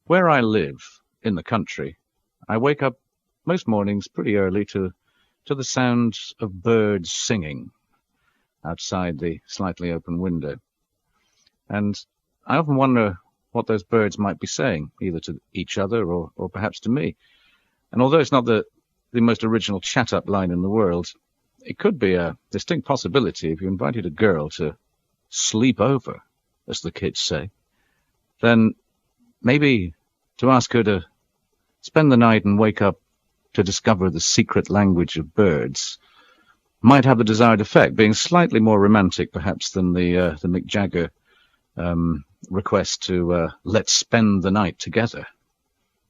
Where I live, in the country, I wake up most mornings pretty early to the sound of birds singing outside the slightly open window. And I often wonder what those birds might be saying, either to each other or perhaps to me. And although it's not the most original chat-up line in the world, it could be a distinct possibility if you invited a girl to sleep over, as the kids say. Then maybe to ask her to spend the night and wake up to discover the secret language of birds might have the desired effect, being slightly more romantic perhaps than the Mick Jagger request to let's spend the night together.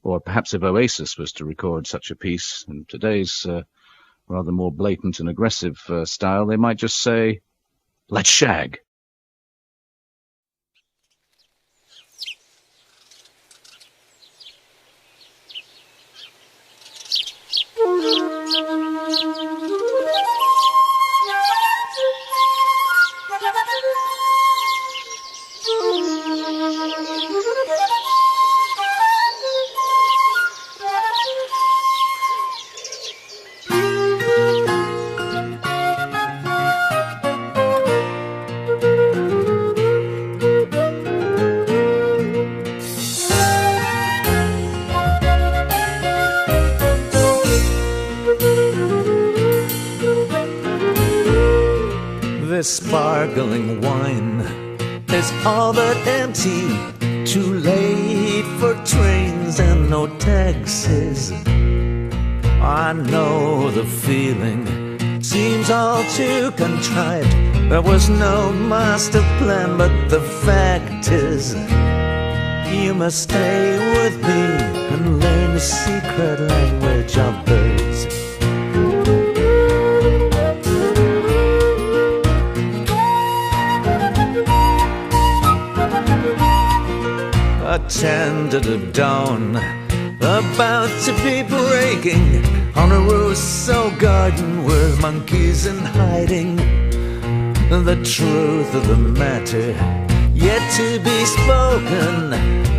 Or perhaps if Oasis was to record such a piece in today's rather more blatant and aggressive style, they might just say, let's shag. This sparkling wine is all but empty. Too late for trains and no taxis. I know the feeling seems all too contrived. There was no master plan, but the fact is you must stay with me and learn the secret language of birds. A tentative dawn about to be breaking on a Rousseau garden with monkeys in hiding. The truth of the matter yet to be spoken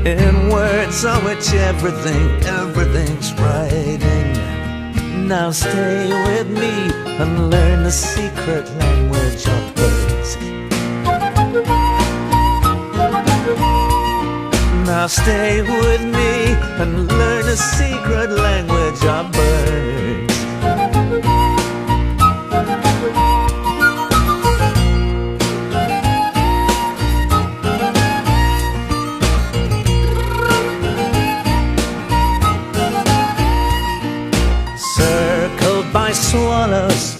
in words on which everything's writing. Now stay with me and learn the secret language of birds. Now stay with me and learn the secret language of birds. Circled by swallows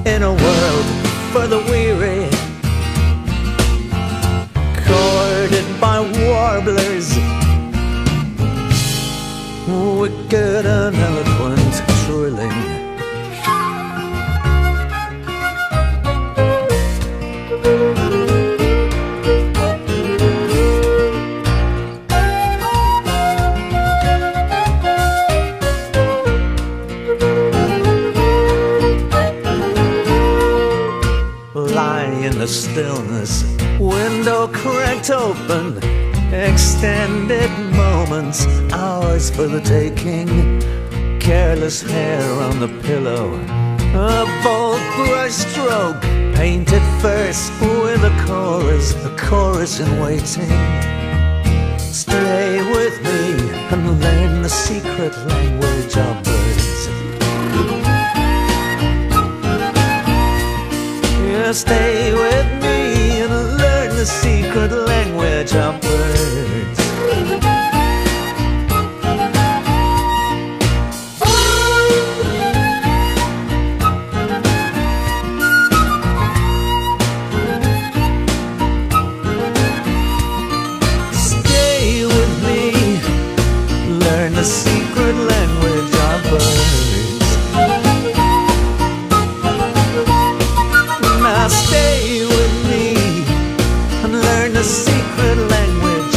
in a world for the weary, courted by warblers, wicked and eloquent trilling. Lie in the stillness, window cracked open, extended moments, hours for the taking. Careless hair on the pillow, a bold brush stroke, painted first with a chorus in waiting. Stay with me and learn the secret language of birds. Yeah, stay with me and learn the secret language of birds. Stay with me, learn the secret language of birds. Now stay with me and learn the secret language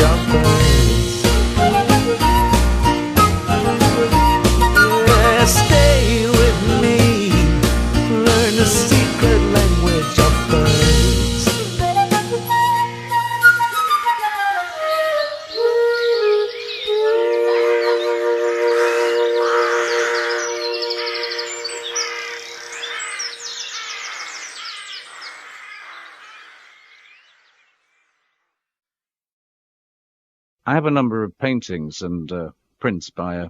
I have a number of paintings and prints by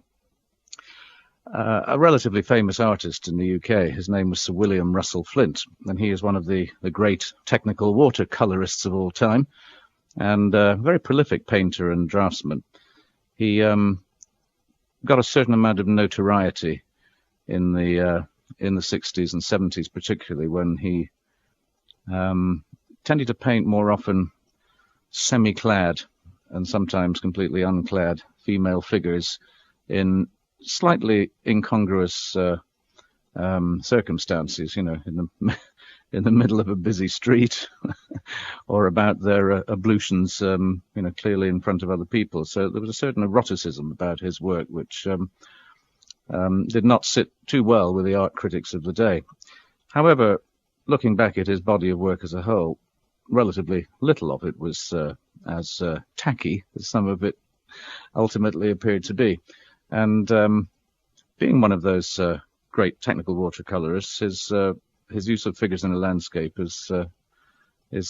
a relatively famous artist in the UK. His name was Sir William Russell Flint, and he is one of the great technical watercolorists of all time, and a very prolific painter and draftsman. He got a certain amount of notoriety in the 60s and 70s, particularly when he tended to paint more often semi-clad and sometimes completely unclad female figures in slightly incongruous circumstances, in the middle of a busy street or about their ablutions, clearly in front of other people. So there was a certain eroticism about his work, which did not sit too well with the art critics of the day. However, looking back at his body of work as a whole, relatively little of it was as tacky as some of it ultimately appeared to be. And being one of those great technical watercolorists, his use of figures in a landscape is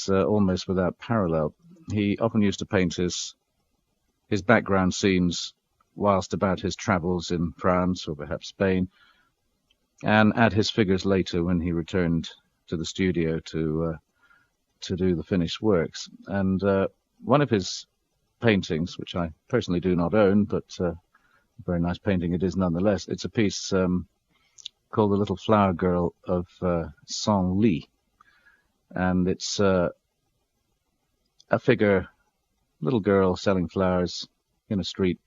almost without parallel. He often used to paint his background scenes whilst about his travels in France or perhaps Spain, and add his figures later when he returned to the studio to do the finished works. And one of his paintings, which I personally do not own, but a very nice painting it is nonetheless, it's a piece called The Little Flower Girl of Song Li. And it's a figure, little girl selling flowers in a street,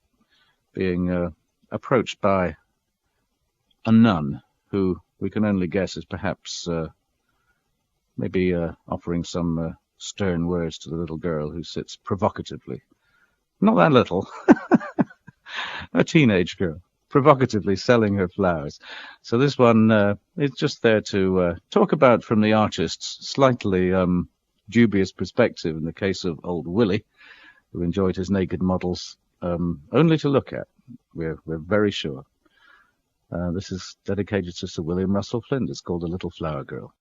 being approached by a nun who we can only guess is perhaps maybe offering some stern words to the little girl, who sits provocatively, not that little, a teenage girl, provocatively selling her flowers. So this one is just there to talk about, from the artist's slightly dubious perspective, in the case of old Willie, who enjoyed his naked models only to look at, we're very sure. This is dedicated to Sir William Russell Flint. It's called The Little Flower Girl.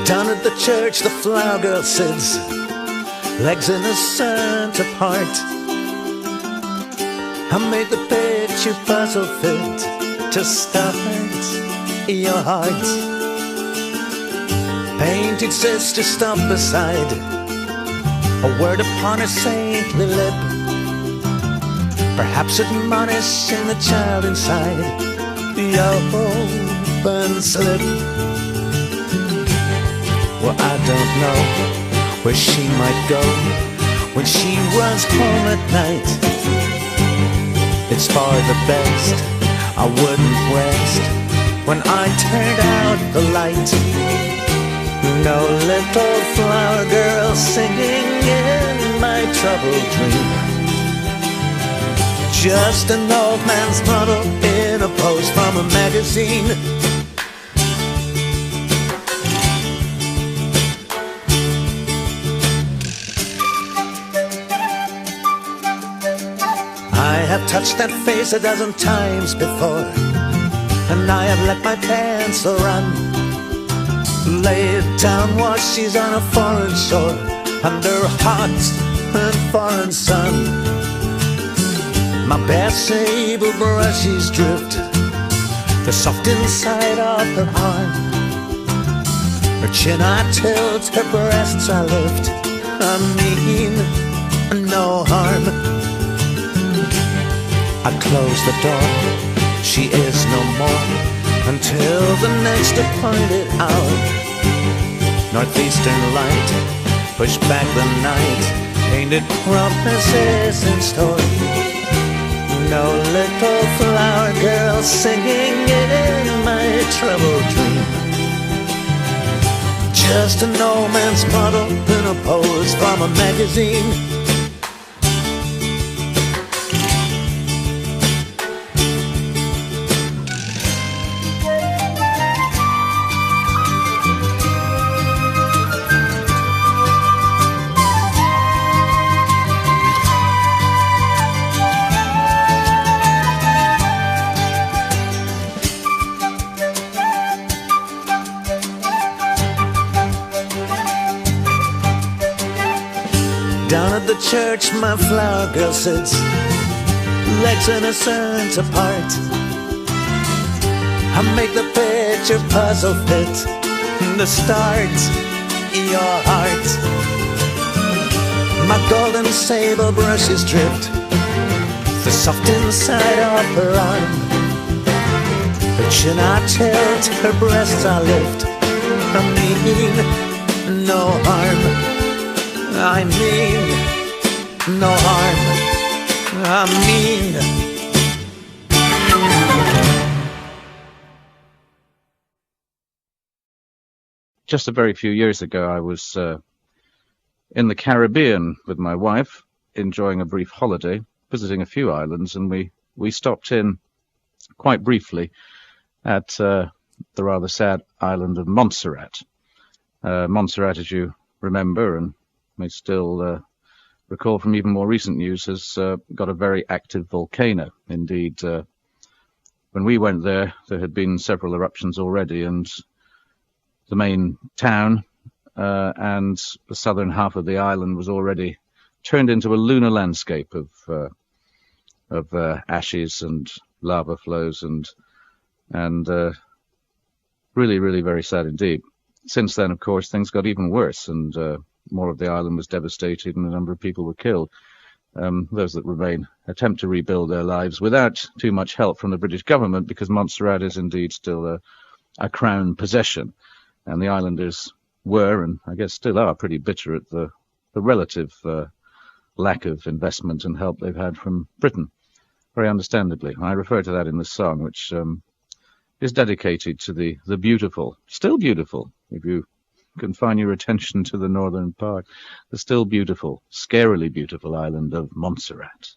Down at the church, the flower girl sits, legs in the center part. I made the picture puzzle fit to start your heart. Painted sister, stop beside a word upon her saintly lip, perhaps admonishing the child inside the open slip. Well, I don't know where she might go when she runs home at night. It's for the best, I wouldn't rest when I turned out the light. No little flower girl singing in my troubled dream, just an old man's model in a pose from a magazine. I have touched that face a dozen times before, and I have let my pencil run. Lay it down while she's on a foreign shore, under a hot and foreign sun. My bare sable brushes drift the soft inside of her arm. Her chin I tilt, her breasts I lift, I mean no harm. I close the door, she is no more until the next appointed hour. Northeastern light, push back the night, painted promises in store. No little flower girl singing in my troubled dream, just an old man's model in a pose from a magazine. Down at the church my flower girl sits, legs innocent apart. I make the picture puzzle fit, the start, your heart. My golden sable brushes drift the soft inside of her arm. Her chin I tilt, her breasts I lift. I mean no harm. I mean no harm. I mean. Just a very few years ago, I was in the Caribbean with my wife, enjoying a brief holiday, visiting a few islands, and we stopped in quite briefly at the rather sad island of Montserrat. Montserrat, as you remember and may still recall from even more recent news, has got a very active volcano. Indeed, when we went there had been several eruptions already, and the main town and the southern half of the island was already turned into a lunar landscape of ashes and lava flows, and really, really very sad indeed. Since then, of course, things got even worse, and more of the island was devastated and a number of people were killed. Those that remain attempt to rebuild their lives without too much help from the British government, because Montserrat is indeed still a crown possession. And the islanders were, and I guess still are, pretty bitter at the relative lack of investment and help they've had from Britain, very understandably. I refer to that in the song, which is dedicated to the beautiful, still beautiful, if you confine your attention to the northern part, the still beautiful, scarily beautiful island of Montserrat.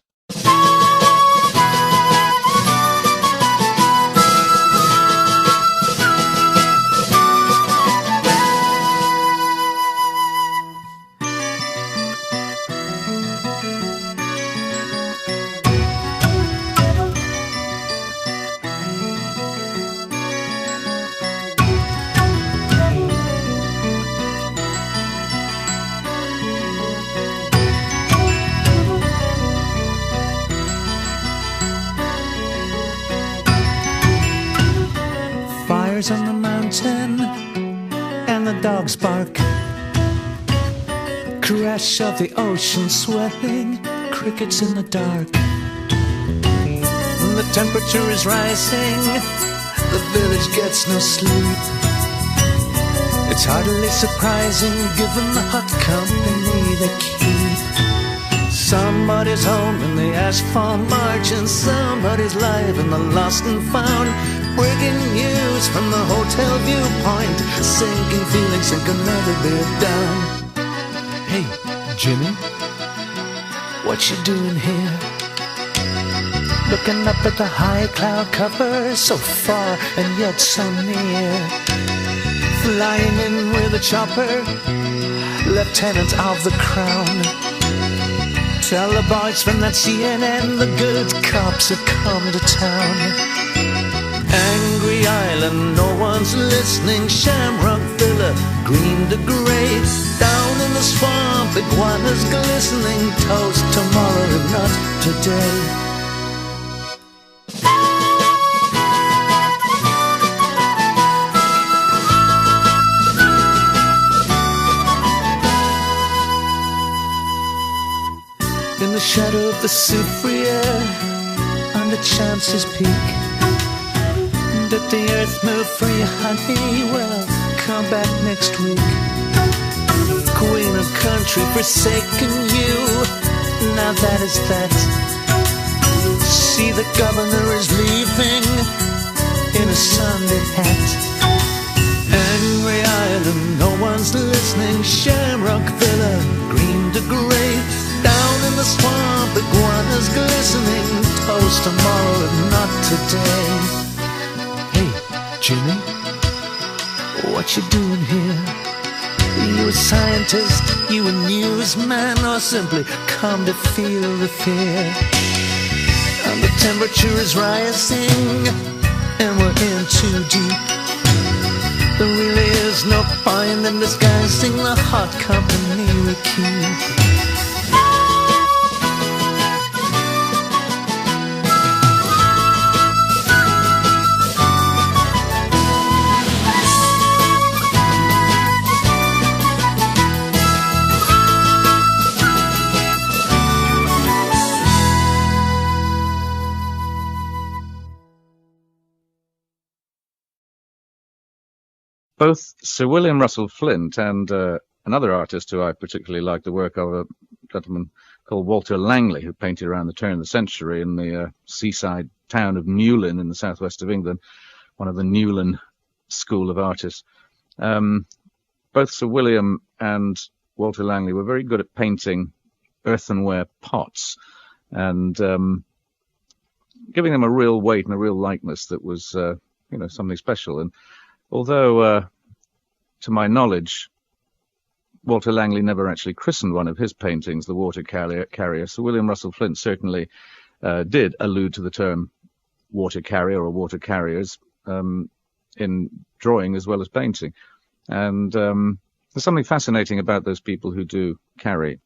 On the mountain and the dogs bark, crash of the ocean swelling, crickets in the dark. The temperature is rising, the village gets no sleep. It's hardly surprising given the hot company they keep. Somebody's home in the asphalt margin, somebody's live in the lost and found. Breaking news from the hotel viewpoint, sinking feelings that can never live down. Hey, Jimmy, what you doing here? Looking up at the high cloud cover, so far and yet so near. Flying in with a chopper, lieutenant of the crown. Tell the boys from that CNN the good cops have come to town. Angry island, no one's listening. Shamrock Villa, green to gray. Down in the swamp, iguanas glistening. Toast tomorrow, if not today. In the shadow of the Soufriere, on the Chance's Peak, did the earth move free, honey? Well, come back next week. Queen of country forsaken you, now that is that. See, the governor is leaving in a Sunday hat. Angry island, no one's listening. Shamrock Villa, green to gray. Down in the swamp, iguanas glistening. Toast tomorrow, if not today. Jimmy, what you doing here? You a scientist, you a newsman, or simply come to feel the fear? And the temperature is rising, and we're in too deep. There really is no point in disguising the hot company we keep. Both Sir William Russell Flint and another artist who I particularly like the work of, a gentleman called Walter Langley, who painted around the turn of the century in the seaside town of Newlyn in the southwest of England, one of the Newlyn school of artists. Both Sir William and Walter Langley were very good at painting earthenware pots and giving them a real weight and a real likeness that was, something special. And although, to my knowledge, Walter Langley never actually christened one of his paintings the water carrier, Sir William Russell Flint certainly did allude to the term water carrier or water carriers in drawing as well as painting. And there's something fascinating about those people who do carry,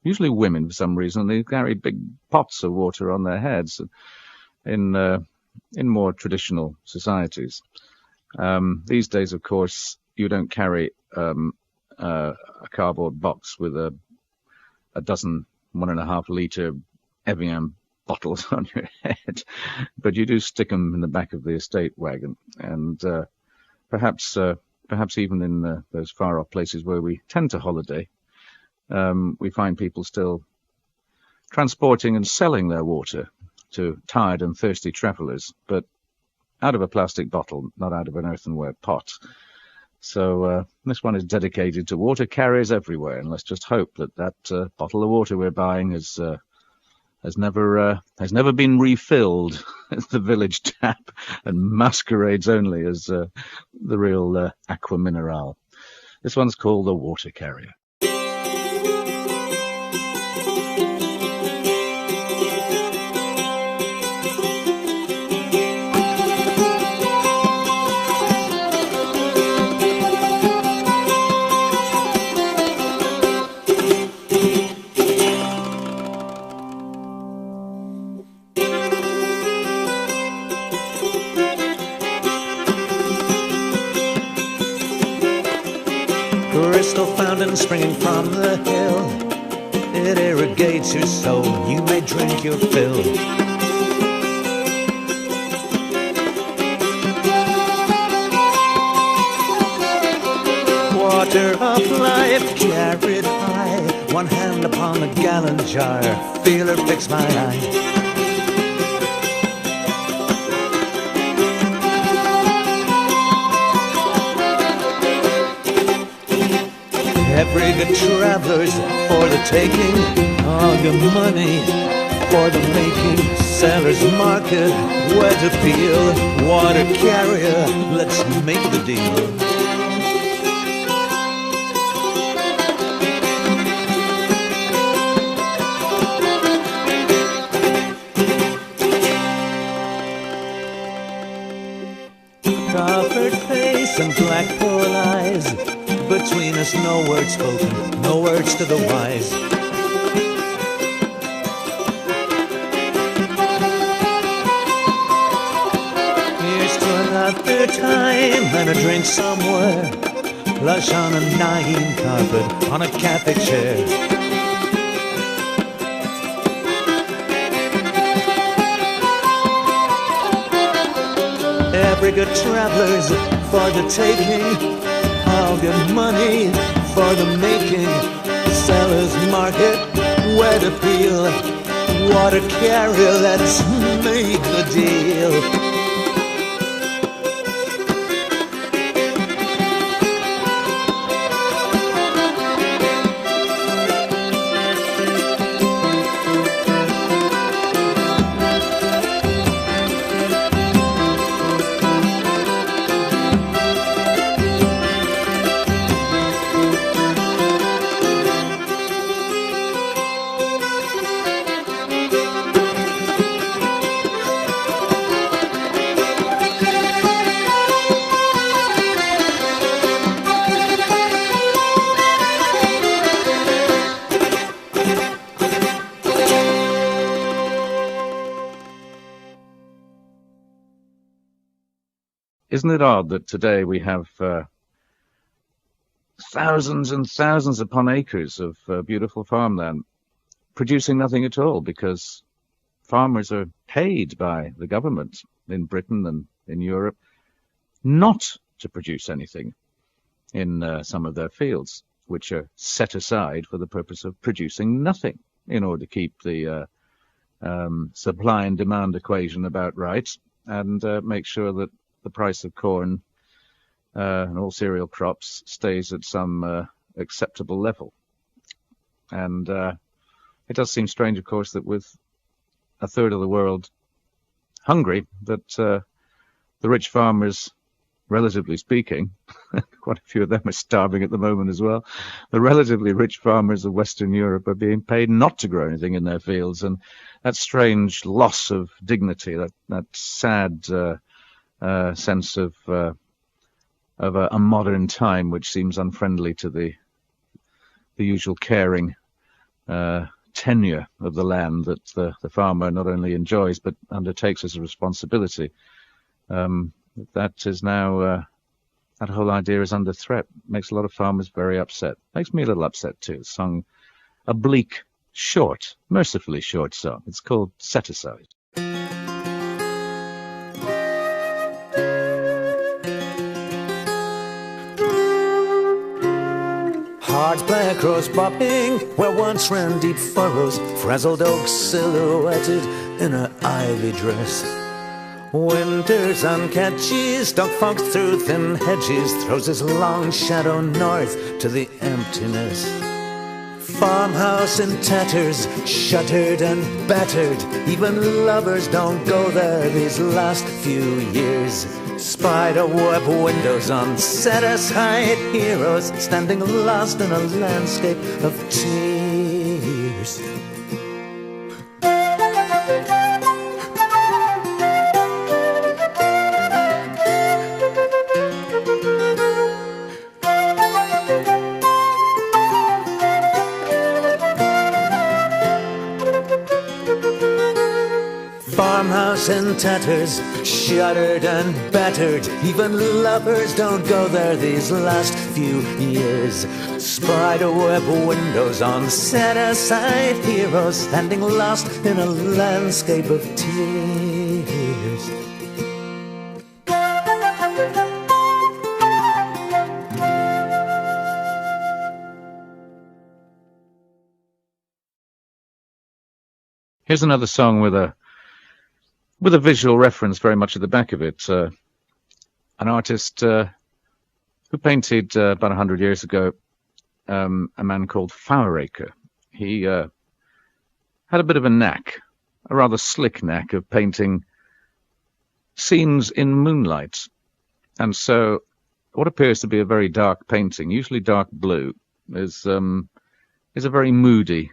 usually women for some reason, they carry big pots of water on their heads in more traditional societies. These days, of course, you don't carry a cardboard box with a dozen 1.5 litre Evian bottles on your head, but you do stick them in the back of the estate wagon. And perhaps even in those far-off places where we tend to holiday, we find people still transporting and selling their water to tired and thirsty travellers, but out of a plastic bottle, not out of an earthenware pot. So this one is dedicated to water carriers everywhere, and let's just hope that bottle of water we're buying has never been refilled at the village tap and masquerades only as the real aqua mineral. This one's called the water carrier. Crystal fountain springing from the hill, it irrigates your soul, you may drink your fill. Water of life carried high, one hand upon a gallon jar, feel her fix my eye. Every good traveler's for the taking, all your money for the making. Seller's market, where to feel, water carrier, let's make the deal. Coppered face and black pearl eyes, between us no words spoken, no words to the wise. Here's to another time and a drink somewhere, plush on a nine carpet, on a cafe chair. Every good traveler's for the taking, all your money for the making. Seller's market, where to feel, water carrier, let's make the deal. Isn't it odd that today we have thousands and thousands upon acres of beautiful farmland producing nothing at all because farmers are paid by the government in Britain and in Europe not to produce anything. in some of their fields, which are set aside for the purpose of producing nothing in order to keep the supply and demand equation about right, and make sure that the price of corn and all cereal crops stays at some acceptable level. And it does seem strange, of course, that with a third of the world hungry, that the rich farmers, relatively speaking, quite a few of them are starving at the moment as well, the relatively rich farmers of Western Europe are being paid not to grow anything in their fields. And that strange loss of dignity, that sad sense of a modern time which seems unfriendly to the usual caring tenure of the land that the farmer not only enjoys but undertakes as a responsibility. That is now, that whole idea is under threat. Makes a lot of farmers very upset. Makes me a little upset too. Sung a bleak, short, mercifully short song. It's called Set Aside. Hearts black rose bobbing where once ran deep furrows, frazzled oaks silhouetted in her ivy dress. Winter's uncatchy stalk fox through thin hedges throws his long shadow north to the emptiness. Farmhouse in tatters, shuttered and battered, even lovers don't go there these last few years. Spiderweb windows on set-aside heroes standing lost in a landscape of tears. Farmhouse in tatters, shuttered and battered, even lovers don't go there these last few years. Spiderweb windows on set-aside heroes standing lost in a landscape of tears. Here's another song with a visual reference very much at the back of it. An artist who painted about 100 years ago, a man called Foweraker. He had a bit of a knack, a rather slick knack of painting scenes in moonlight. And so what appears to be a very dark painting, usually dark blue, is a very moody,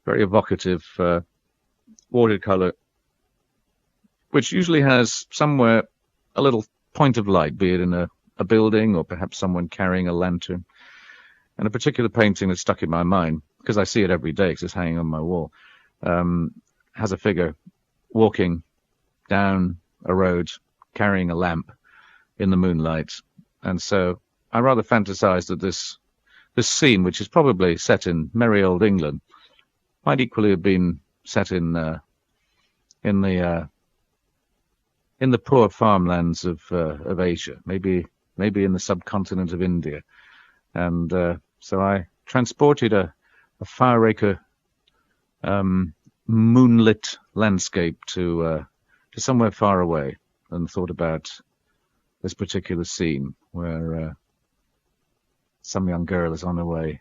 very evocative watercolor, which usually has somewhere a little point of light, be it in a building or perhaps someone carrying a lantern. And a particular painting that stuck in my mind, because I see it every day because it's hanging on my wall, has a figure walking down a road carrying a lamp in the moonlight. And so I rather fantasized that this scene, which is probably set in merry old England, might equally have been set in the poor farmlands of Asia, maybe in the subcontinent of India. And so I transported a Foweraker moonlit landscape to somewhere far away, and thought about this particular scene where some young girl is on her way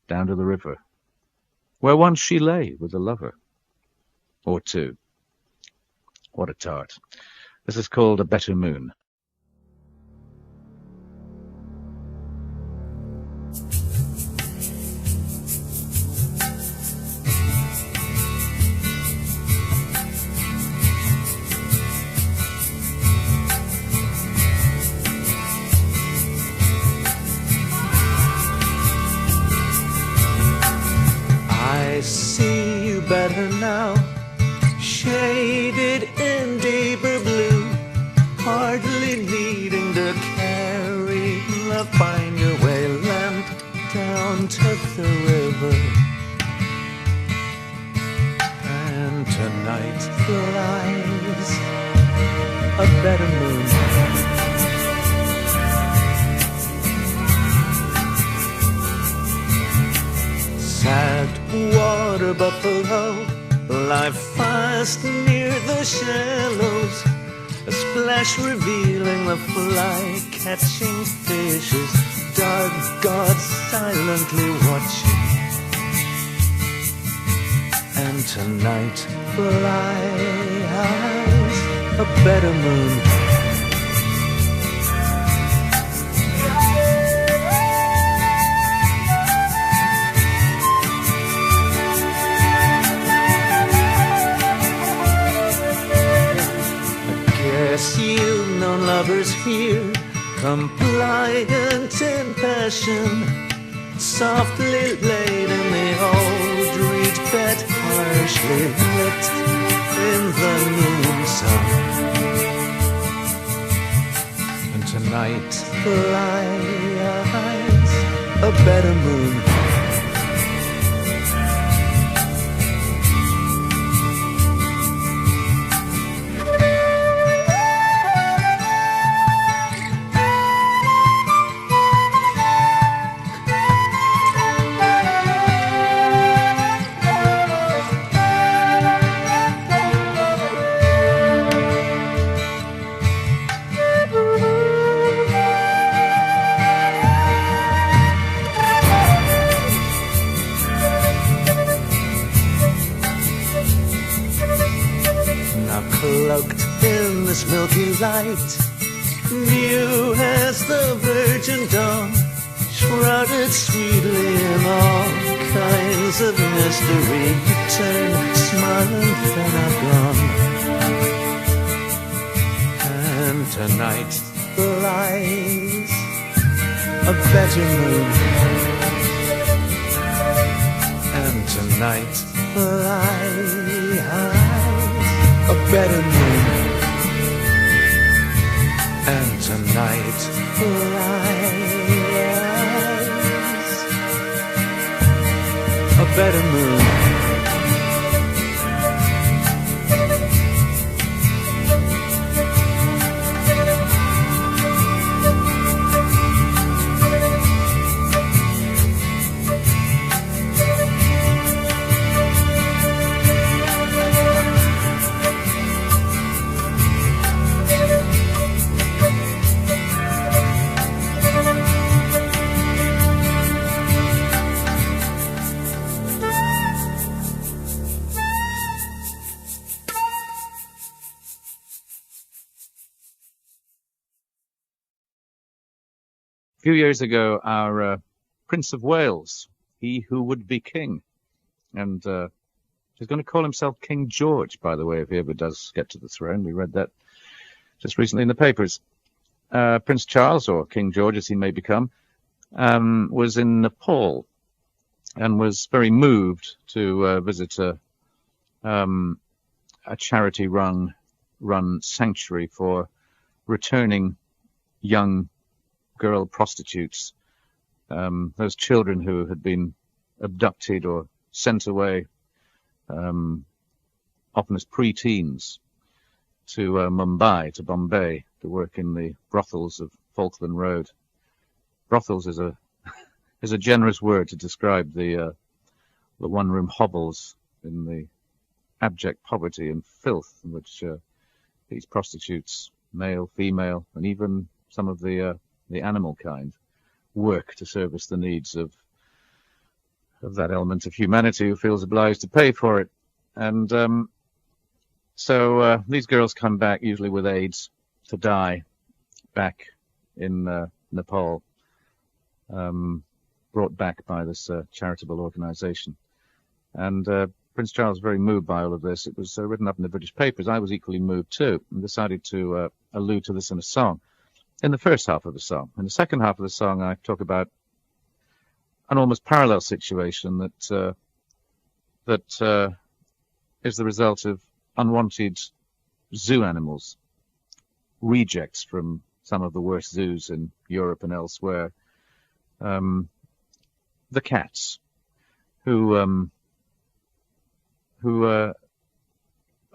down to the river, where once she lay with a lover or two. What a tart. This is called A Better Moon. I see you better now, shaded in deeper blue, hardly needing to carry love, find your way, lamp down to the river. And tonight lies a better moon. water buffalo lie fast near the shallows, a splash revealing the fly-catching fishes, dark gods silently watching. And tonight flies a better moon. Yes, you've known lovers here, compliant in passion, softly laid in the old reed bed, harshly lit in the noon sun. And tonight flies a better moon. Cloaked in this milky light, new as the virgin dawn, shrouded sweetly in all kinds of mystery, you turn, smiling, then are gone. And tonight lies a better moon. And tonight lies a better moon. And tonight lies a better moon. A few years ago, our Prince of Wales, he who would be king, and he's going to call himself King George, by the way, if he ever does get to the throne. We read that just recently in the papers. Prince Charles, or King George as he may become, was in Nepal and was very moved to visit a charity-run sanctuary for returning young girl prostitutes, those children who had been abducted or sent away, often as pre-teens, to Bombay, to work in the brothels of Falkland Road. Brothels is a generous word to describe the one-room hovels in the abject poverty and filth in which these prostitutes, male, female, and even some of the animal kind, work to service the needs of that element of humanity who feels obliged to pay for it. And so these girls come back, usually with AIDS, to die back in Nepal, brought back by this charitable organization. And Prince Charles was very moved by all of this. It was written up in the British papers. I was equally moved too, and decided to allude to this in a song. In the first half of the song. In the second half of the song, I talk about an almost parallel situation that is the result of unwanted zoo animals, rejects from some of the worst zoos in Europe and elsewhere. The cats, who are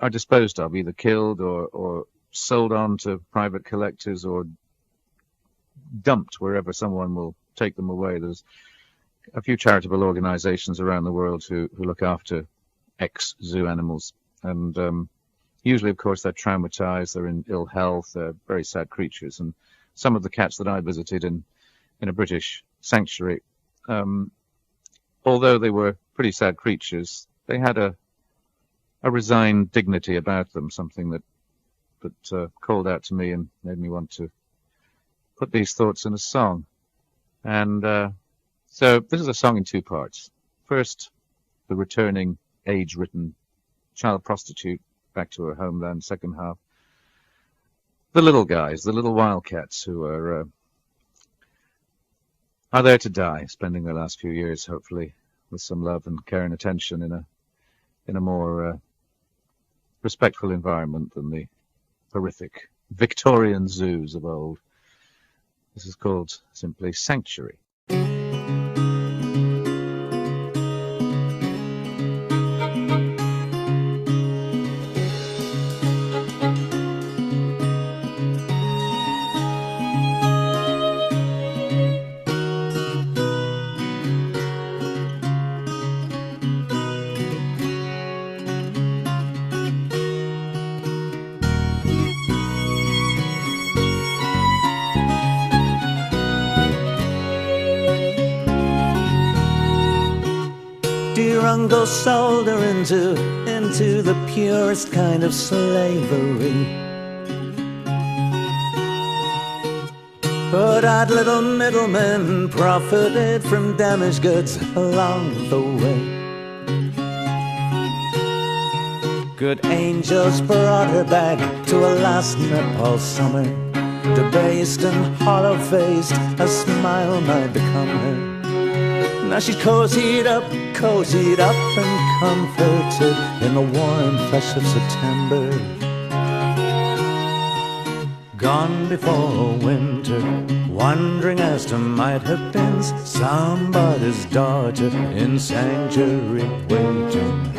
disposed of, either killed or sold on to private collectors or dumped wherever someone will take them away. There's a few charitable organisations around the world who look after ex-zoo animals. And usually, of course, they're traumatized, they're in ill health, they're very sad creatures. And some of the cats that I visited in a British sanctuary, although they were pretty sad creatures, they had a resigned dignity about them, something that called out to me and made me want to put these thoughts in a song. And so this is a song in two parts. First, the returning, age-ridden child prostitute back to her homeland. Second half, the little guys, the little wildcats who are there to die, spending their last few years, hopefully, with some love and care and attention in a more respectful environment than the horrific Victorian zoos of old. This is called simply Sanctuary. Dear uncle sold her into the purest kind of slavery. But odd little middlemen profited from damaged goods along the way. Good angels brought her back to a last Nepal summer, debased and hollow-faced, a smile might become her. Now she's cozied up and comforted in the warm flesh of September. Gone before winter, wandering as to might have been somebody's daughter in sanctuary waiting.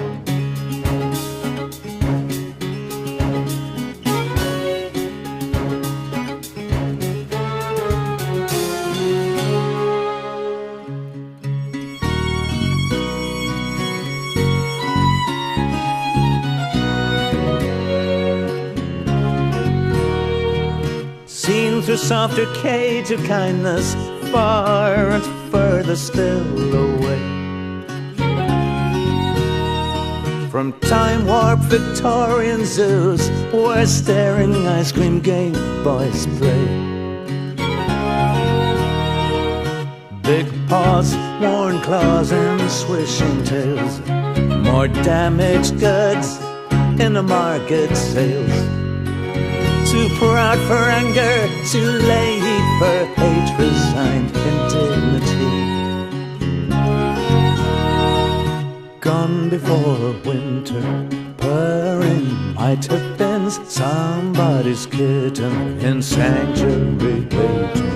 Seen through softer cage of kindness, far and further still away from time-warped Victorian zoos where staring ice cream Game Boys play. Big paws, worn claws and swishing tails, more damaged goods in the market sales. Too proud for anger, too late for hate, resigned in dignity. Gone before winter, purring might have been somebody's kitten in sanctuary waiting.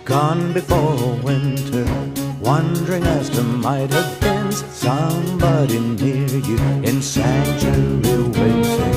Gone before winter, wandering as to might have been somebody near you in sanctuary waiting.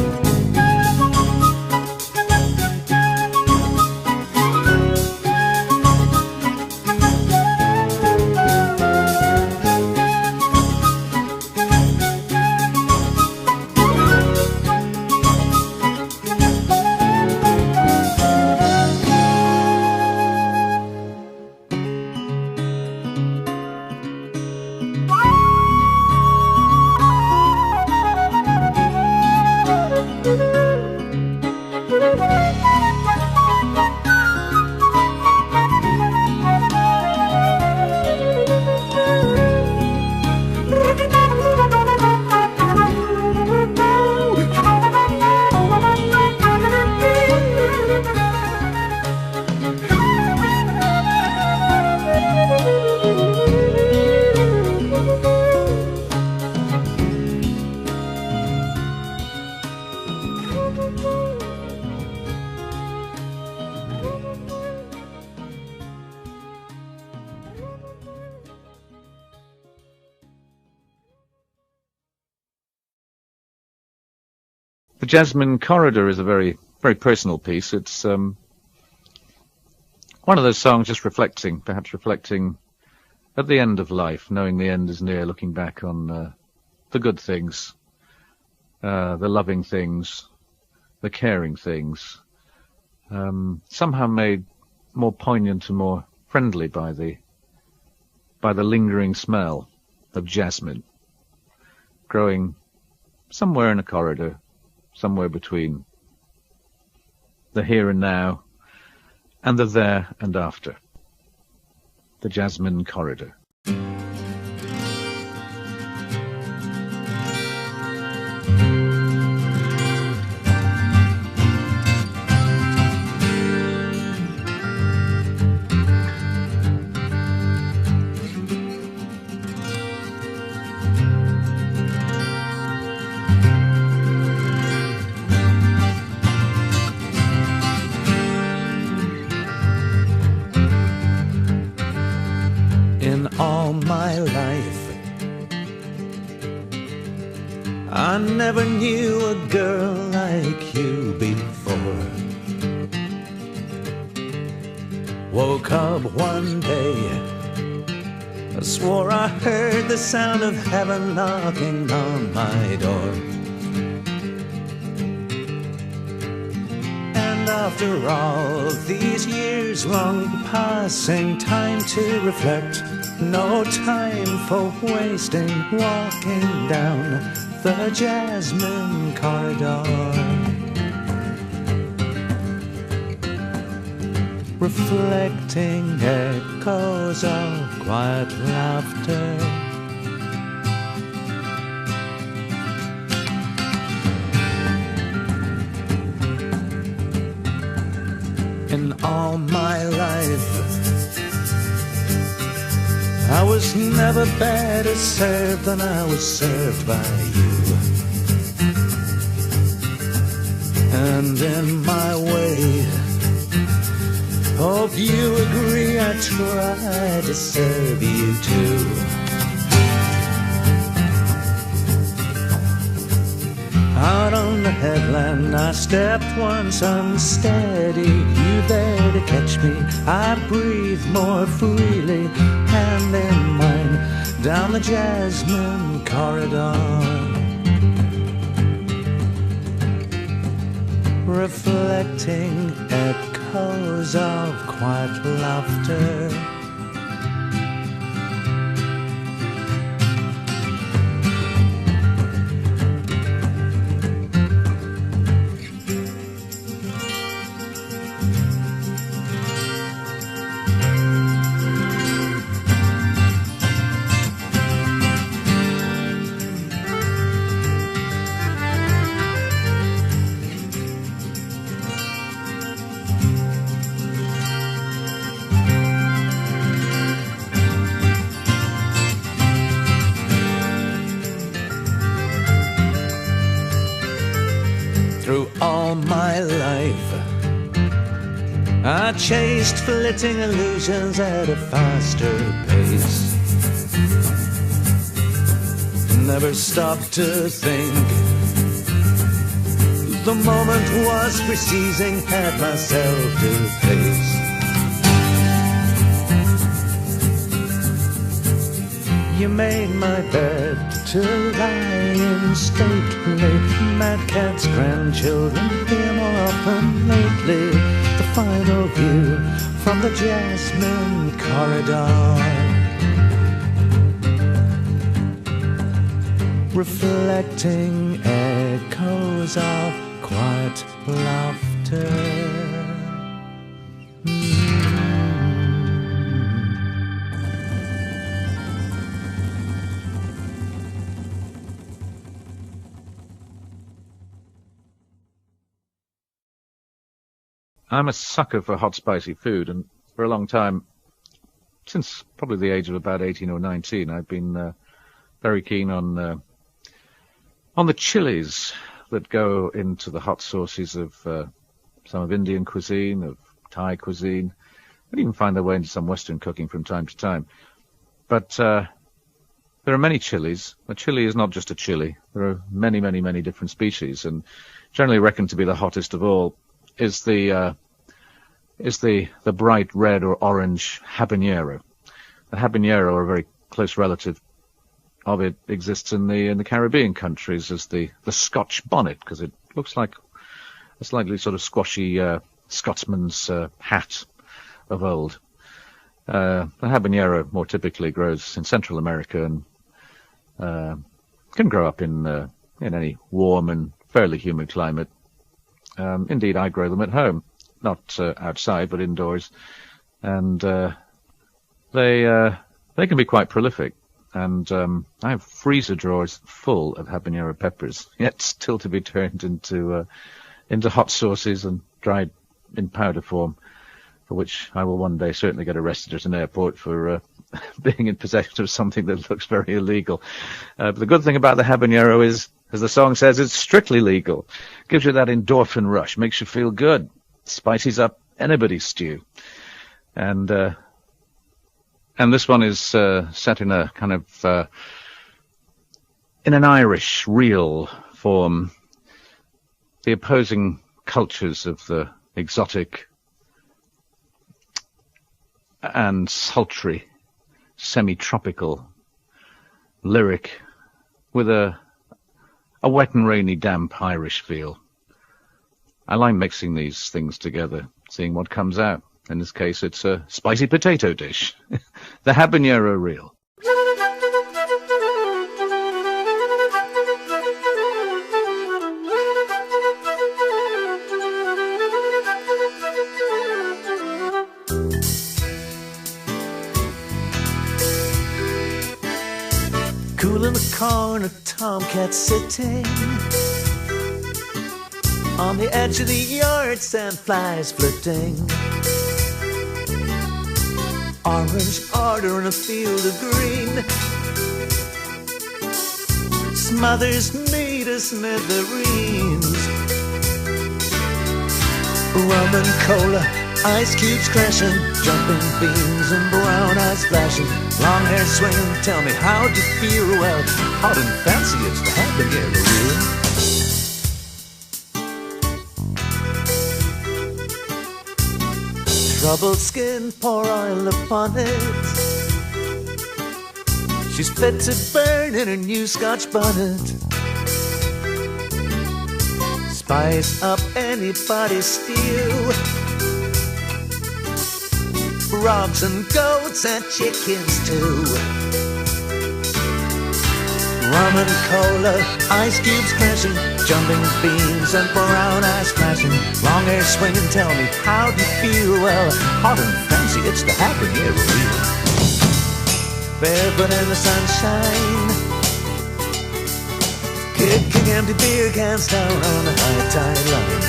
The Jasmine Corridor is a very, very personal piece. It's one of those songs just perhaps reflecting at the end of life, knowing the end is near, looking back on the good things, the loving things, the caring things, somehow made more poignant and more friendly by the lingering smell of jasmine growing somewhere in a corridor, somewhere between the here and now and the there and after. The Jasmine Corridor. All my life I never knew a girl like you before. Woke up one day, I swore I heard the sound of heaven knocking on my door. And after all these years long passing, time to reflect, no time for wasting, walking down the Jasmine Corridor. Reflecting echoes of quiet laughter. In all my life I was never better served than I was served by you. And in my way, hope you agree, I try to serve you too. Out on the headland I stepped once unsteady, you there to catch me, I breathed more freely, hand in mine, down the Jasmine Corridor. Reflecting echoes of quiet laughter. Through all my life I chased flitting illusions at a faster pace. Never stopped to think. The moment was pre-seizing, had myself to face. You made my bed to lie in stately. Mad cat's grandchildren here more often lately. The final view from the Jasmine Corridor. Reflecting echoes of quiet laughter. I'm a sucker for hot, spicy food, and for a long time, since probably the age of about 18 or 19, I've been very keen on the chilies that go into the hot sauces of some of Indian cuisine, of Thai cuisine, and even find their way into some Western cooking from time to time. But there are many chilies. A chili is not just a chili. There are many, many, many different species, and generally reckoned to be the hottest of all is the bright red or orange habanero. The habanero, a very close relative of it, exists in the Caribbean countries as the Scotch bonnet, because it looks like a slightly sort of squashy Scotsman's hat of old. The habanero more typically grows in Central America and can grow up in any warm and fairly humid climate. Indeed, I grow them at home, not outside, but indoors, and they can be quite prolific. And I have freezer drawers full of habanero peppers, yet still to be turned into hot sauces and dried in powder form, for which I will one day certainly get arrested at an airport for being in possession of something that looks very illegal. But the good thing about the habanero is, as the song says, it's strictly legal. Gives you that endorphin rush, makes you feel good, spices up anybody's stew. And this one is set in a kind of in an Irish reel form. The opposing cultures of the exotic and sultry, semi-tropical lyric with a wet and rainy, damp Irish feel. I like mixing these things together, seeing what comes out. In this case, it's a spicy potato dish, the habanero reel. Cool in the corner, tomcat sitting on the edge of the yard, sandflies flitting. Orange order in a field of green smothers me to smithereens. Rum and cola, ice cubes crashing, jumping beans and brown eyes flashing, long hair swinging. Tell me, how'd you feel? Well, hot and fancy, it's the habanero reel. Troubled skin, pour oil upon it. She's fit to burn in her new Scotch bonnet. Spice up anybody's stew. Frogs and goats and chickens too. Rum and cola, ice cubes crashing, jumping beans and brown eyes flashing, long hair swinging. Tell me, how do you feel? Well, hot and fancy, it's the habanero reel. Barefoot in the sunshine, kicking empty beer cans down on the high tide line.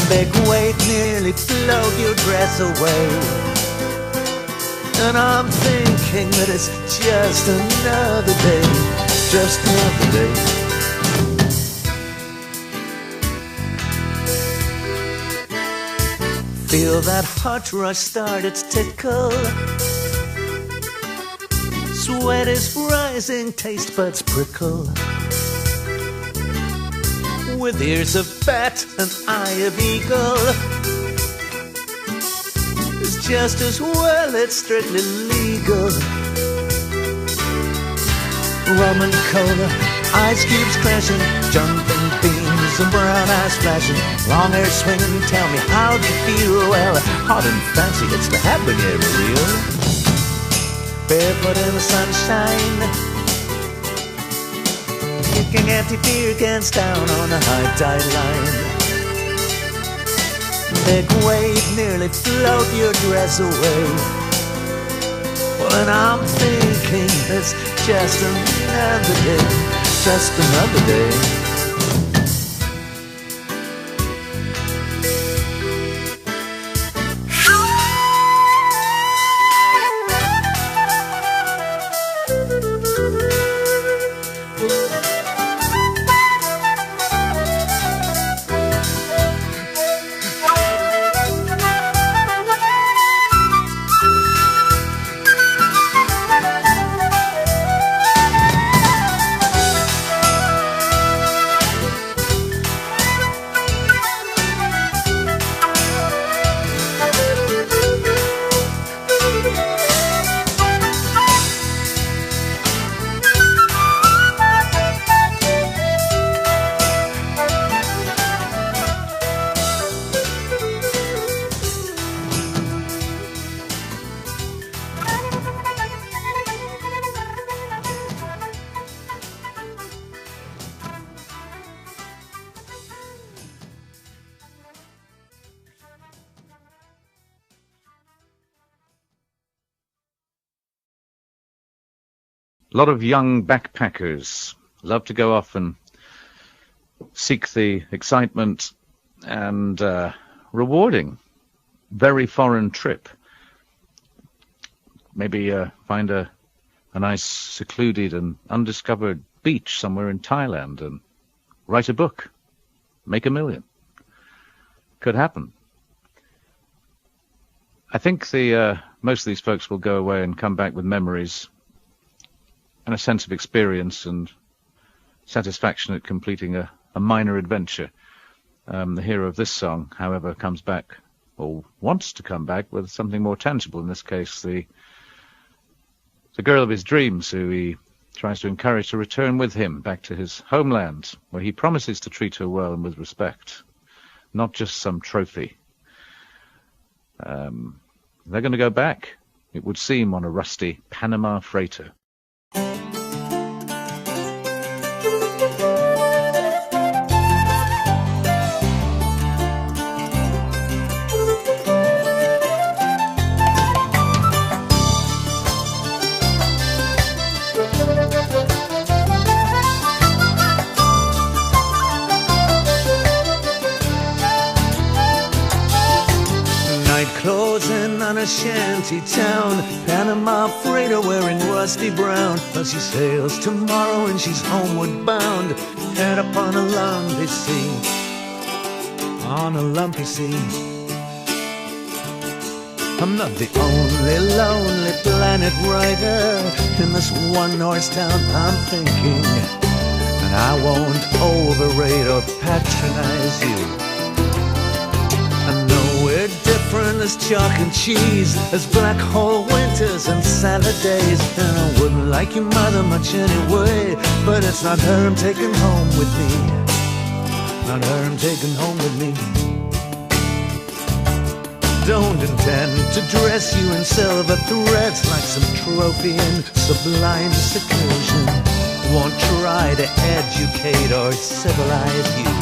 Big weight nearly float your dress away, and I'm thinking that it's just another day, just another day. Feel that heart rush start its tickle. Sweat is rising, taste buds prickle. With ears of bat and eye of eagle, it's just as well it's strictly legal. Rum and cola, ice cubes crashing, jumping beans and brown eyes flashing, long hair swinging. Tell me, how do you feel? Well, hot and fancy, it's the habanero reel. Barefoot in the sunshine, kicking empty beer cans down on the high tide line. Big wave nearly float your dress away. When I'm thinking it's just another day, just another day. A lot of young backpackers love to go off and seek the excitement and rewarding, very foreign trip. Maybe find a nice secluded and undiscovered beach somewhere in Thailand and write a book, make $1 million. Could happen. I think most of these folks will go away and come back with memories and a sense of experience and satisfaction at completing a minor adventure. The hero of this song, however, comes back, or wants to come back, with something more tangible. In this case, the girl of his dreams, who he tries to encourage to return with him back to his homeland, where he promises to treat her well and with respect, not just some trophy. They're going to go back, it would seem, on a rusty Panama freighter. Closing on a shanty town, Panama freighter wearing rusty brown. Well, she sails tomorrow and she's homeward bound, head up on a lumpy sea, on a lumpy sea. I'm not the only lonely planet rider in this one-horse town, I'm thinking, and I won't overrate or patronize you. I know we're different as chalk and cheese, as black hole winters and salad days. And I wouldn't like your mother much anyway, but it's not her I'm taking home with me, not her I'm taking home with me. Don't intend to dress you in silver threads like some trophy in sublime seclusion. Won't try to educate or civilize you.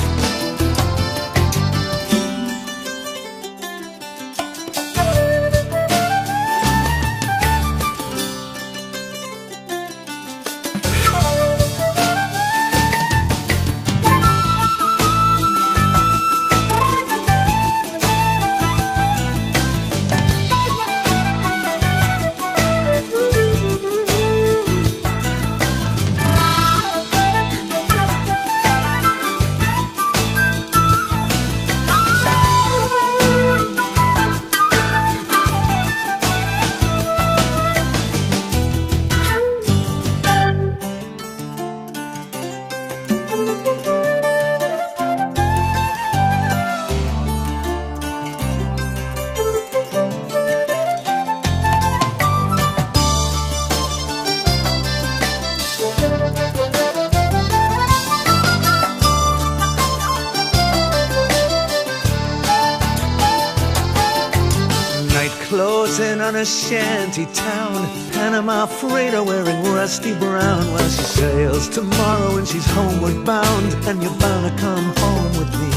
Closing on a shanty town, Panama freighter wearing rusty brown. Well, she sails tomorrow and she's homeward bound, and you're bound to come home with me,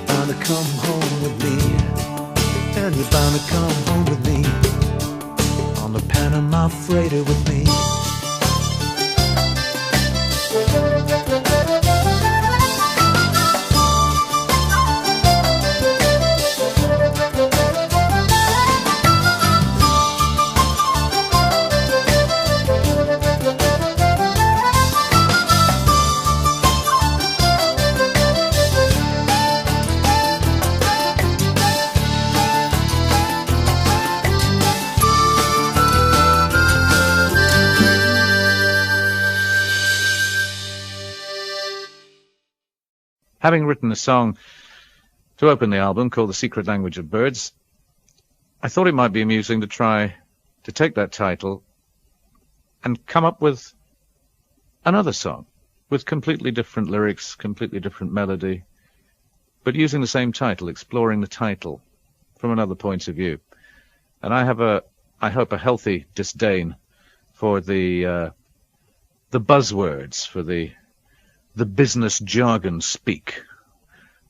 bound to come home with me, and you're bound to come home with me, on the Panama freighter with me. Having written a song to open the album called The Secret Language of Birds, I thought it might be amusing to try to take that title and come up with another song with completely different lyrics, completely different melody, but using the same title, exploring the title from another point of view. And I have I hope, a healthy disdain for the buzzwords, for the business jargon speak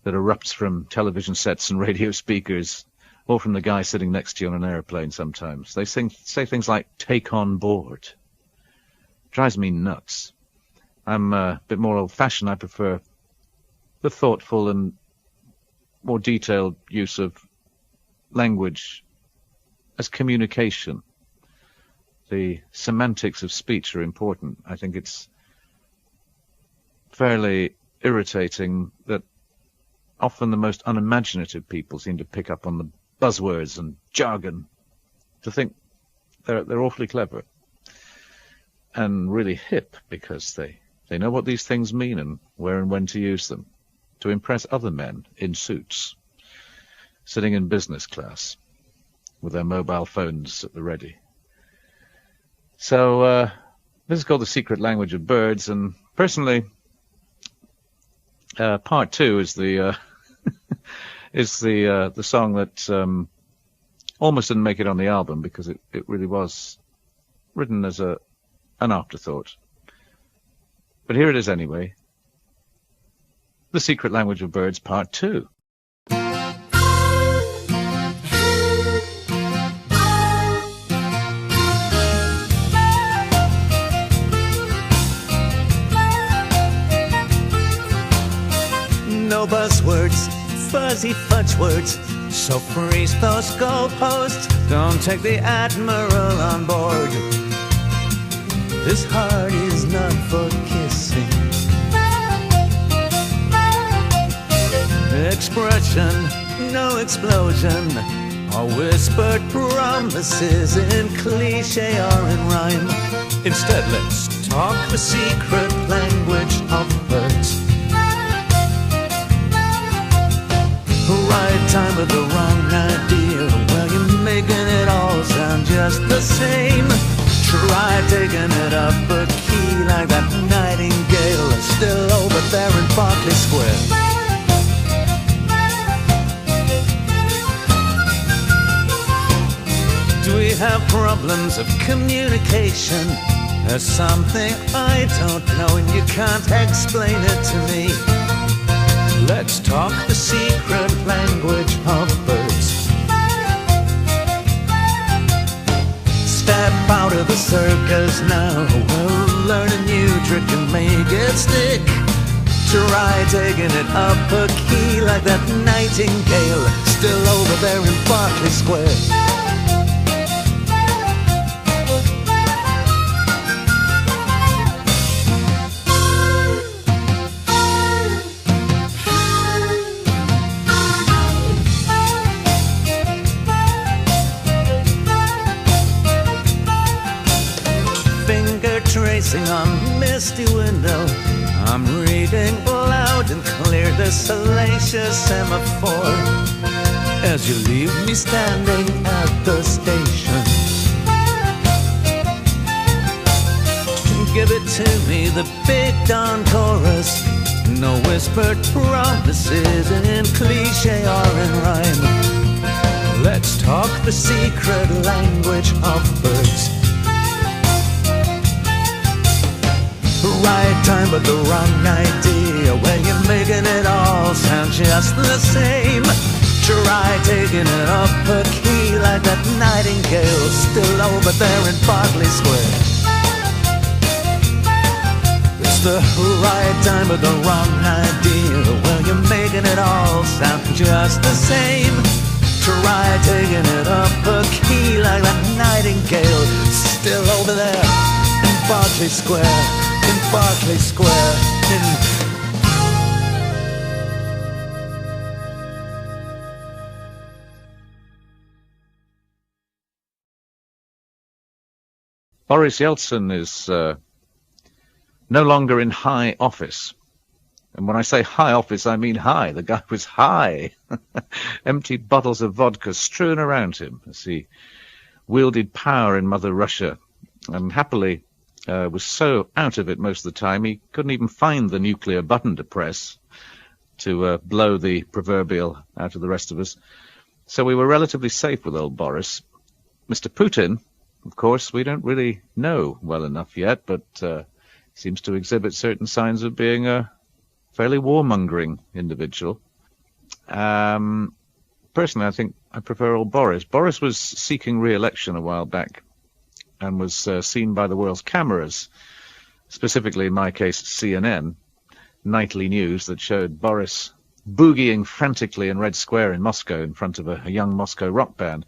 that erupts from television sets and radio speakers, or from the guy sitting next to you on an airplane sometimes. They say things like, take on board. drives me nuts. I'm a bit more old-fashioned. I prefer the thoughtful and more detailed use of language as communication. The semantics of speech are important. I think it's fairly irritating that often the most unimaginative people seem to pick up on the buzzwords and jargon to think they're awfully clever and really hip because they know what these things mean and where and when to use them to impress other men in suits, sitting in business class with their mobile phones at the ready. So this is called The Secret Language of Birds, and personally, part 2 is the the song that almost didn't make it on the album because it really was written as an afterthought. But here it is anyway. The Secret Language of Birds, Part 2. No buzzwords, fuzzy fudge words, so freeze those goalposts. Don't take the Admiral on board. This heart is not for kissing. Expression, no explosion, or whispered promises in cliche or in rhyme. Instead, let's talk the secret language of birds. Right time with the wrong idea. Well, you're making it all sound just the same. Try taking it up a key like that nightingale still over there in Berkeley Square. Do we have problems of communication? There's something I don't know and you can't explain it to me. Let's talk the secret language of birds. Step out of the circus now. We'll learn a new trick and make it stick. Try taking it up a key like that nightingale still over there in Berkeley Square. Tracing on misty window, I'm reading loud and clear the salacious semaphore as you leave me standing at the station. Give it to me, the big dawn chorus, no whispered promises in cliche or in rhyme. Let's talk the secret language of birds. Right time but the wrong idea. Well, you're making it all sound just the same. Try taking it up a key like that nightingale still over there in Berkeley Square. It's the right time but the wrong idea. Well, you're making it all sound just the same. Try taking it up a key like that nightingale still over there in Berkeley Square. In Berkeley Square, Boris Yeltsin is no longer in high office. And when I say high office, I mean high. The guy was high. Empty bottles of vodka strewn around him as he wielded power in Mother Russia and happily was so out of it most of the time he couldn't even find the nuclear button to press to blow the proverbial out of the rest of us. So we were relatively safe with old Boris. Mr. Putin, of course, we don't really know well enough yet, but seems to exhibit certain signs of being a fairly warmongering individual. Personally, I think I prefer old Boris. Boris was seeking re-election a while back and was seen by the world's cameras specifically in my case CNN, nightly news that showed Boris boogieing frantically in Red Square in Moscow in front of a young Moscow rock band.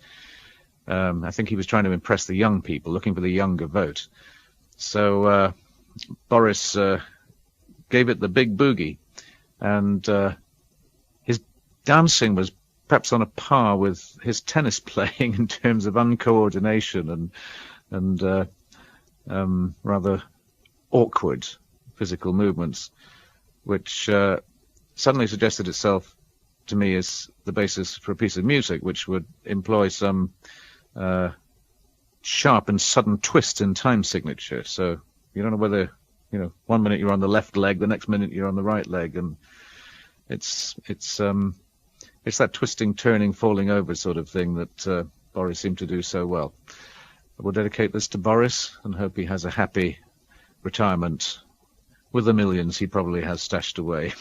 I think he was trying to impress the young people, looking for the younger vote. So Boris gave it the big boogie, and his dancing was perhaps on a par with his tennis playing in terms of uncoordination and rather awkward physical movements, which suddenly suggested itself to me as the basis for a piece of music which would employ some sharp and sudden twist in time signature. So you don't know whether, 1 minute you're on the left leg, the next minute you're on the right leg, and it's that twisting, turning, falling over sort of thing that Boris seemed to do so well. I will dedicate this to Boris and hope he has a happy retirement with the millions he probably has stashed away.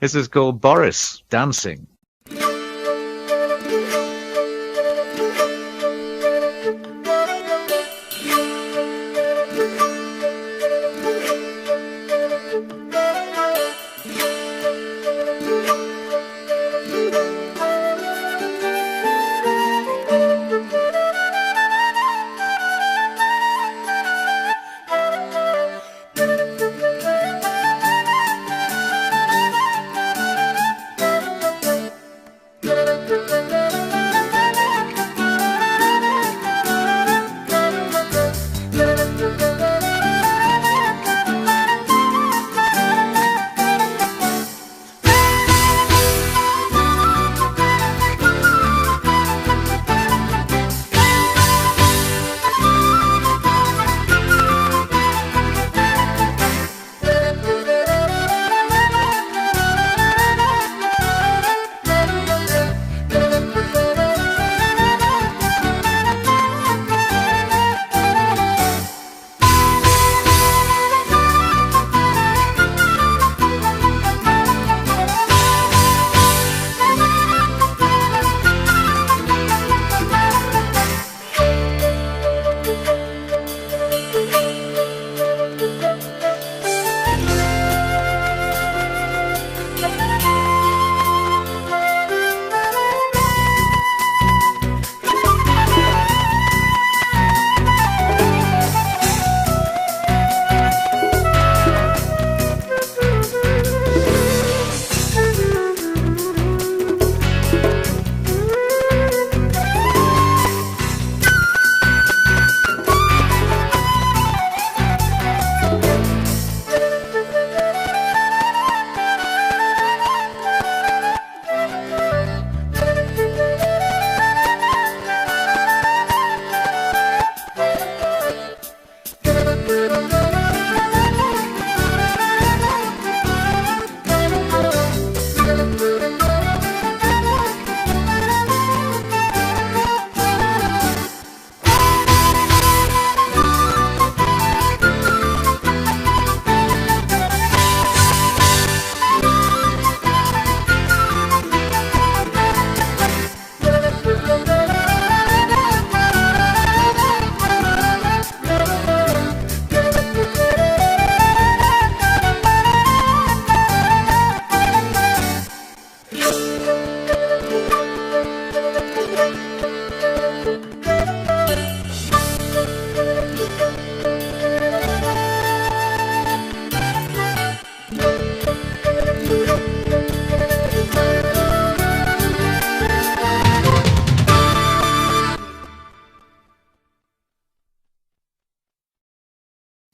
This is called Boris Dancing.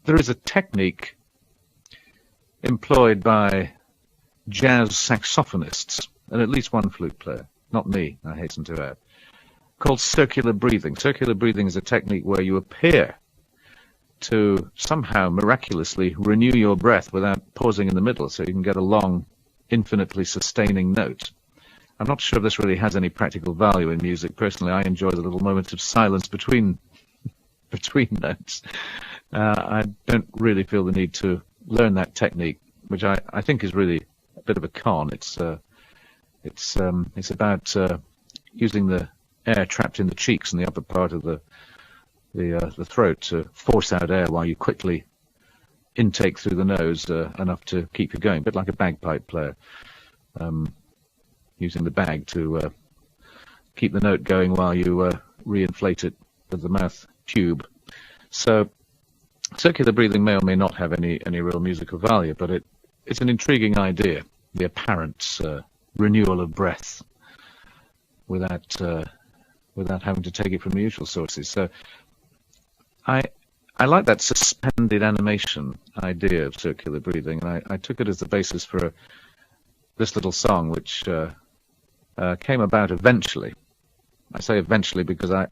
There is a technique employed by jazz saxophonists, and at least one flute player, not me, I hasten to add, called circular breathing. Circular breathing is a technique where you appear to somehow miraculously renew your breath without pausing in the middle, so you can get a long, infinitely sustaining note. I'm not sure if this really has any practical value in music. Personally, I enjoy the little moments of silence between notes. I don't really feel the need to learn that technique, which I think is really a bit of a con. It's about using the air trapped in the cheeks and the upper part of the the throat to force out air while you quickly intake through the nose enough to keep you going, a bit like a bagpipe player, using the bag to keep the note going while you reinflate it with the mouth tube. So circular breathing may or may not have any real musical value, but it's an intriguing idea, the apparent renewal of breath without having to take it from the usual sources. So I like that suspended animation idea of circular breathing, and I took it as the basis for this little song, which came about eventually. I say eventually because I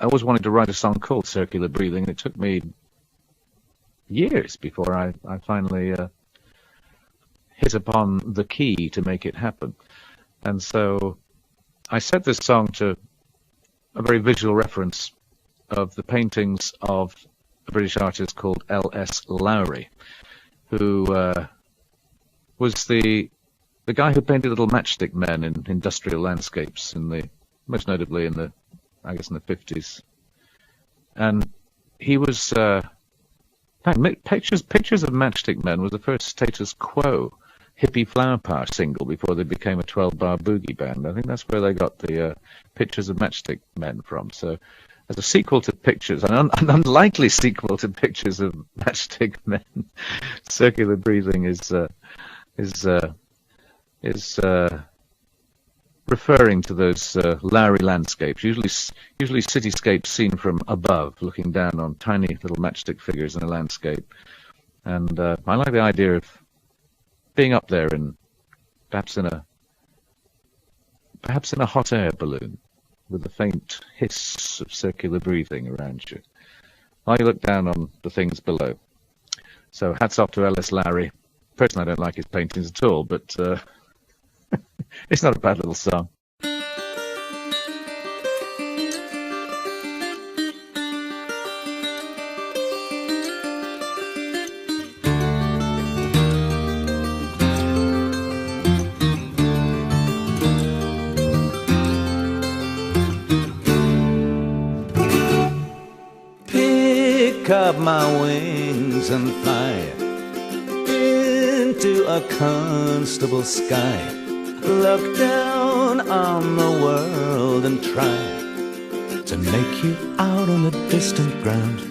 always wanted to write a song called Circular Breathing, and it took me years before I finally hit upon the key to make it happen. And so I set this song to a very visual reference of the paintings of a British artist called L.S. Lowry, who was the guy who painted little matchstick men in industrial landscapes, most notably in the 50s. And he was, Pictures of Matchstick Men was the first status quo hippie flower power single before they became a 12-bar boogie band. I think that's where they got the Pictures of Matchstick Men from. So as a sequel to Pictures, an unlikely sequel to Pictures of Matchstick Men, Circular Breathing is referring to those Lowry landscapes, usually cityscapes seen from above, looking down on tiny little matchstick figures in a landscape. And I like the idea of being up there and perhaps in a hot air balloon with a faint hiss of circular breathing around you while you look down on the things below. So hats off to L.S. Lowry. Personally, I don't like his paintings at all, but it's not a bad little song. Pick up my wings and fly into a constable sky. Look down on the world and try to make you out on the distant ground.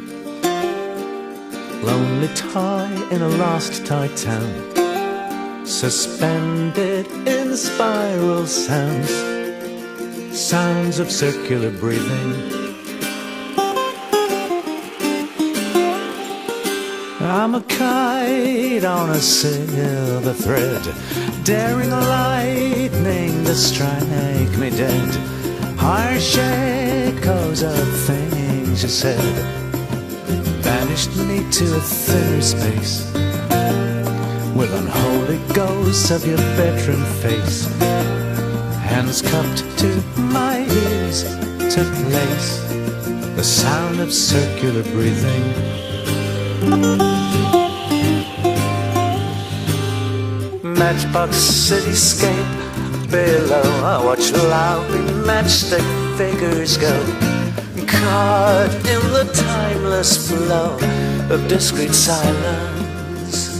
Lonely toy in a lost toy town, suspended in spiral sounds, sounds of circular breathing. I'm a kite on a silver thread, daring lightning to strike me dead. Harsh echoes of things you said banished me to a thinner space, with unholy ghosts of your bedroom face. Hands cupped to my ears took place, the sound of circular breathing. Matchbox cityscape below, I watch loudly matchstick figures go, caught in the timeless flow of discreet silence.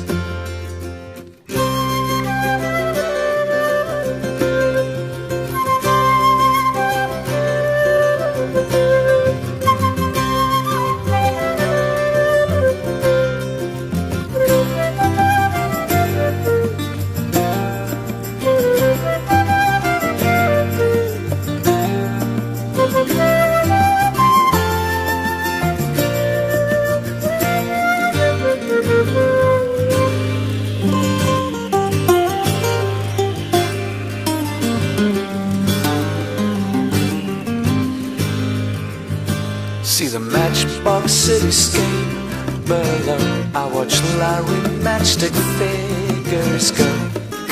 See the matchbox cityscape below, I watch Larry matchstick figures go,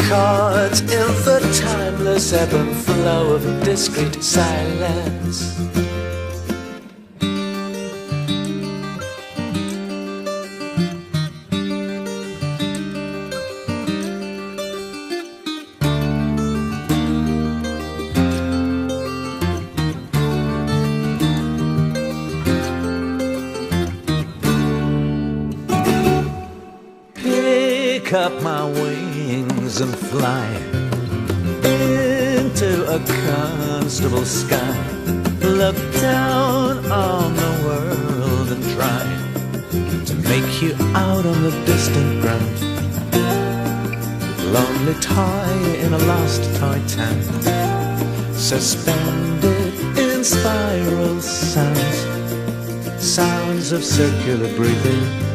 caught in the timeless ebb and flow of discreet silence. Take up my wings and fly into a comfortable sky. Look down on the world and try to make you out on the distant ground. Lonely toy in a lost toy town, suspended in spiral sounds, sounds of circular breathing.